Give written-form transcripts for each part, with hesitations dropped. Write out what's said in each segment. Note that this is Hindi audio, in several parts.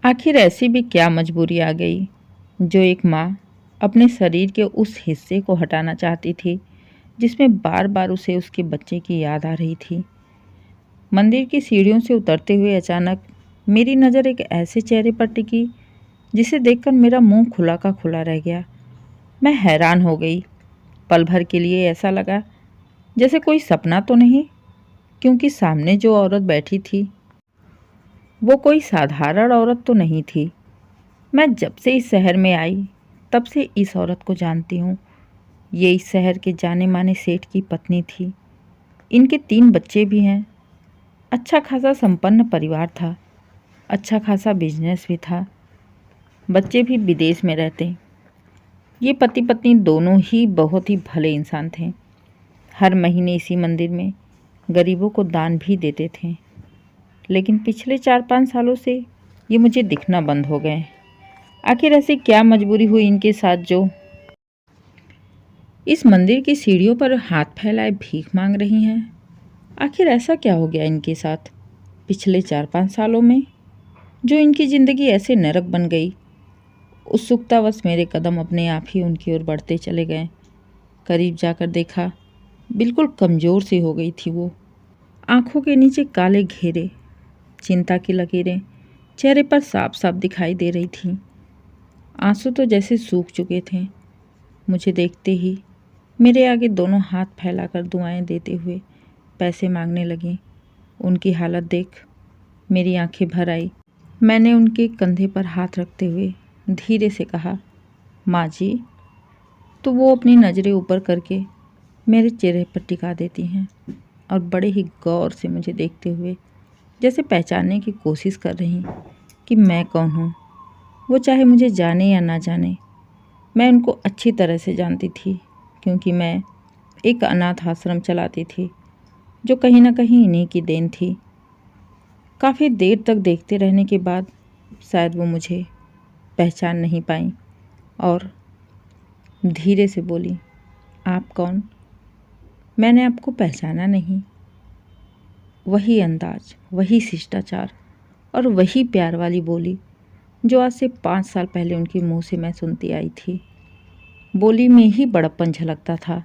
आखिर ऐसी भी क्या मजबूरी आ गई जो एक माँ अपने शरीर के उस हिस्से को हटाना चाहती थी जिसमें बार बार उसे उसके बच्चे की याद आ रही थी। मंदिर की सीढ़ियों से उतरते हुए अचानक मेरी नज़र एक ऐसे चेहरे पर टिकी जिसे देखकर मेरा मुंह खुला का खुला रह गया। मैं हैरान हो गई। पल भर के लिए ऐसा लगा जैसे कोई सपना तो नहीं, क्योंकि सामने जो औरत बैठी थी वो कोई साधारण औरत तो नहीं थी। मैं जब से इस शहर में आई तब से इस औरत को जानती हूँ। ये इस शहर के जाने माने सेठ की पत्नी थी। इनके 3 बच्चे भी हैं। अच्छा खासा संपन्न परिवार था। अच्छा खासा बिजनेस भी था। बच्चे भी विदेश में रहते। ये पति पत्नी दोनों ही बहुत ही भले इंसान थे। हर महीने इसी मंदिर में गरीबों को दान भी देते थे। लेकिन पिछले 4-5 सालों से ये मुझे दिखना बंद हो गए। आखिर ऐसी क्या मजबूरी हुई इनके साथ जो इस मंदिर की सीढ़ियों पर हाथ फैलाए भीख मांग रही हैं। आखिर ऐसा क्या हो गया इनके साथ पिछले 4-5 सालों में जो इनकी ज़िंदगी ऐसे नरक बन गई। उत्सुकतावश मेरे कदम अपने आप ही उनकी ओर बढ़ते चले गए। करीब जाकर देखा, बिल्कुल कमज़ोर सी हो गई थी वो। आंखों के नीचे काले घेरे, चिंता की लकीरें चेहरे पर साफ साफ दिखाई दे रही थी। आंसू तो जैसे सूख चुके थे। मुझे देखते ही मेरे आगे दोनों हाथ फैलाकर दुआएं देते हुए पैसे मांगने लगी। उनकी हालत देख मेरी आंखें भर आई। मैंने उनके कंधे पर हाथ रखते हुए धीरे से कहा, माँ जी। तो वो अपनी नज़रें ऊपर करके मेरे चेहरे पर टिका देती हैं और बड़े ही गौर से मुझे देखते हुए जैसे पहचानने की कोशिश कर रही कि मैं कौन हूँ। वो चाहे मुझे जाने या ना जाने, मैं उनको अच्छी तरह से जानती थी, क्योंकि मैं एक अनाथ आश्रम चलाती थी जो कहीं ना कहीं इन्हीं की देन थी। काफ़ी देर तक देखते रहने के बाद शायद वो मुझे पहचान नहीं पाई और धीरे से बोली, आप कौन? मैंने आपको पहचाना नहीं। वही अंदाज, वही शिष्टाचार और वही प्यार वाली बोली जो आज से 5 साल पहले उनके मुंह से मैं सुनती आई थी। बोली में ही बड़प्पन झलकता था।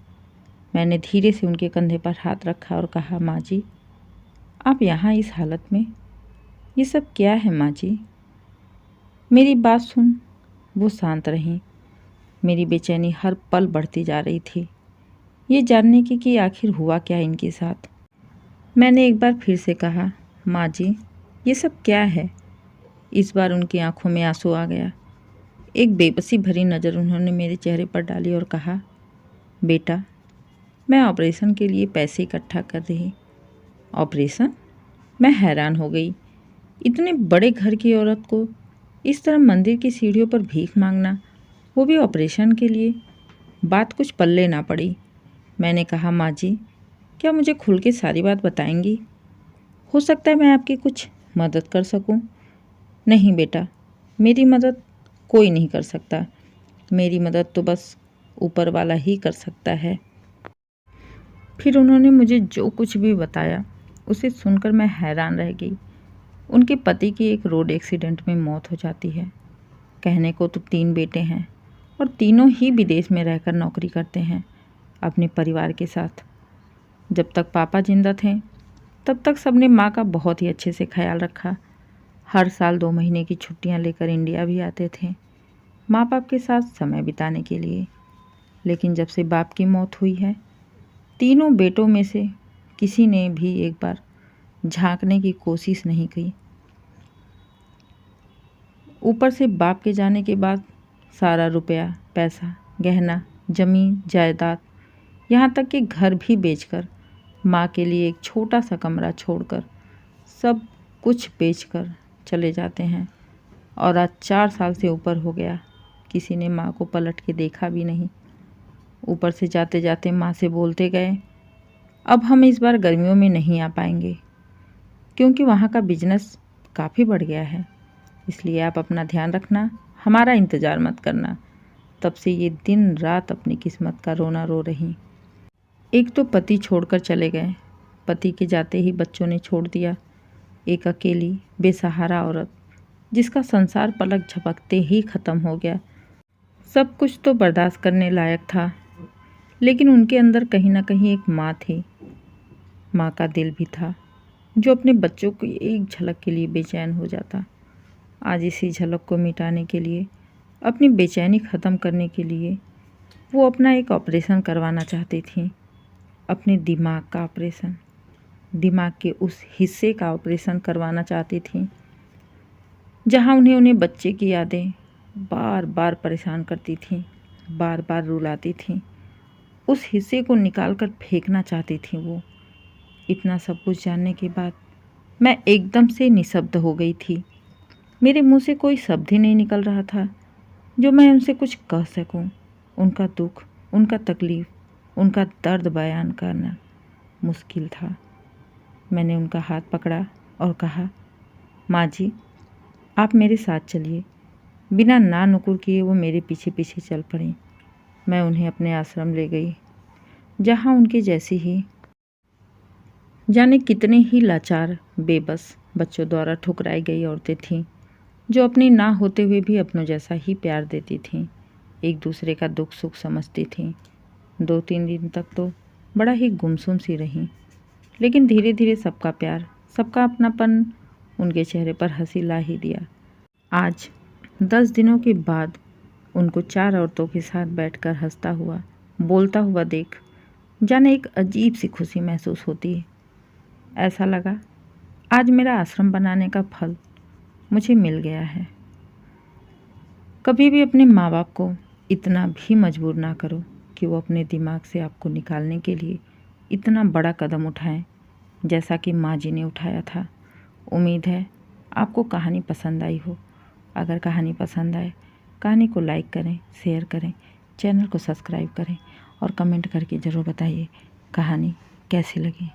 मैंने धीरे से उनके कंधे पर हाथ रखा और कहा, माँ जी, आप यहाँ इस हालत में, ये सब क्या है माँ जी? मेरी बात सुन वो शांत रहीं। मेरी बेचैनी हर पल बढ़ती जा रही थी, ये जानने की कि आखिर हुआ क्या इनके साथ। मैंने एक बार फिर से कहा, माँ जी, ये सब क्या है? इस बार उनकी आंखों में आंसू आ गया। एक बेबसी भरी नज़र उन्होंने मेरे चेहरे पर डाली और कहा, बेटा, मैं ऑपरेशन के लिए पैसे इकट्ठा कर रही। ऑपरेशन? मैं हैरान हो गई। इतने बड़े घर की औरत को इस तरह मंदिर की सीढ़ियों पर भीख मांगना, वो भी ऑपरेशन के लिए। बात कुछ पल्ले ना पड़ी। मैंने कहा, माँ जी, क्या मुझे खुल के सारी बात बताएंगी? हो सकता है मैं आपकी कुछ मदद कर सकूं। नहीं बेटा, मेरी मदद कोई नहीं कर सकता। मेरी मदद तो बस ऊपर वाला ही कर सकता है। फिर उन्होंने मुझे जो कुछ भी बताया उसे सुनकर मैं हैरान रह गई। उनके पति की एक रोड एक्सीडेंट में मौत हो जाती है। कहने को तो 3 बेटे हैं और तीनों ही विदेश में रहकर नौकरी करते हैं अपने परिवार के साथ। जब तक पापा जिंदा थे तब तक सबने माँ का बहुत ही अच्छे से ख्याल रखा। हर साल 2 महीने की छुट्टियाँ लेकर इंडिया भी आते थे माँ बाप के साथ समय बिताने के लिए। लेकिन जब से बाप की मौत हुई है, तीनों बेटों में से किसी ने भी एक बार झांकने की कोशिश नहीं की। ऊपर से बाप के जाने के बाद सारा रुपया, पैसा, गहना, ज़मीन, जायदाद, यहाँ तक कि घर भी बेचकर माँ के लिए एक छोटा सा कमरा छोड़कर सब कुछ बेचकर चले जाते हैं। और आज 4 साल से ऊपर हो गया, किसी ने माँ को पलट के देखा भी नहीं। ऊपर से जाते जाते माँ से बोलते गए, अब हम इस बार गर्मियों में नहीं आ पाएंगे क्योंकि वहाँ का बिजनेस काफ़ी बढ़ गया है, इसलिए आप अपना ध्यान रखना, हमारा इंतज़ार मत करना। तब से ये दिन रात अपनी किस्मत का रोना रो रही। एक तो पति छोड़कर चले गए, पति के जाते ही बच्चों ने छोड़ दिया। एक अकेली बेसहारा औरत जिसका संसार पलक झपकते ही ख़त्म हो गया। सब कुछ तो बर्दाश्त करने लायक था, लेकिन उनके अंदर कहीं ना कहीं एक माँ थी। माँ का दिल भी था जो अपने बच्चों की एक झलक के लिए बेचैन हो जाता। आज इसी झलक को मिटाने के लिए, अपनी बेचैनी ख़त्म करने के लिए वो अपना एक ऑपरेशन करवाना चाहती थी। अपने दिमाग का ऑपरेशन, दिमाग के उस हिस्से का ऑपरेशन करवाना चाहती थी जहाँ उन्हें बच्चे की यादें बार बार परेशान करती थीं, बार बार रुलाती थीं। उस हिस्से को निकाल कर फेंकना चाहती थी वो। इतना सब कुछ जानने के बाद मैं एकदम से निशब्द हो गई थी। मेरे मुंह से कोई शब्द ही नहीं निकल रहा था जो मैं उनसे कुछ कह सकूं। उनका दुख, उनका तकलीफ़, उनका दर्द बयान करना मुश्किल था। मैंने उनका हाथ पकड़ा और कहा, माँ जी, आप मेरे साथ चलिए। बिना ना नुकुर किए वो मेरे पीछे पीछे चल पड़ी। मैं उन्हें अपने आश्रम ले गई, जहाँ उनके जैसी ही जाने कितने ही लाचार, बेबस बच्चों द्वारा ठुकराई गई औरतें थीं, जो अपनी ना होते हुए भी अपनों जैसा ही प्यार देती थीं, एक दूसरे का दुख सुख समझती थीं। 2-3 दिन तक तो बड़ा ही गुमसुम सी रहीं, लेकिन धीरे धीरे सबका प्यार, सबका अपनापन उनके चेहरे पर हंसी ला ही दिया। आज 10 दिनों के बाद उनको 4 औरतों के साथ बैठकर हंसता हुआ, बोलता हुआ देख जाने एक अजीब सी खुशी महसूस होती है। ऐसा लगा आज मेरा आश्रम बनाने का फल मुझे मिल गया है। कभी भी अपने माँ बाप को इतना भी मजबूर ना करो कि वो अपने दिमाग से आपको निकालने के लिए इतना बड़ा कदम उठाएं, जैसा कि माँ जी ने उठाया था। उम्मीद है आपको कहानी पसंद आई हो। अगर कहानी पसंद आए, कहानी को लाइक करें, शेयर करें, चैनल को सब्सक्राइब करें और कमेंट करके ज़रूर बताइए कहानी कैसी लगी।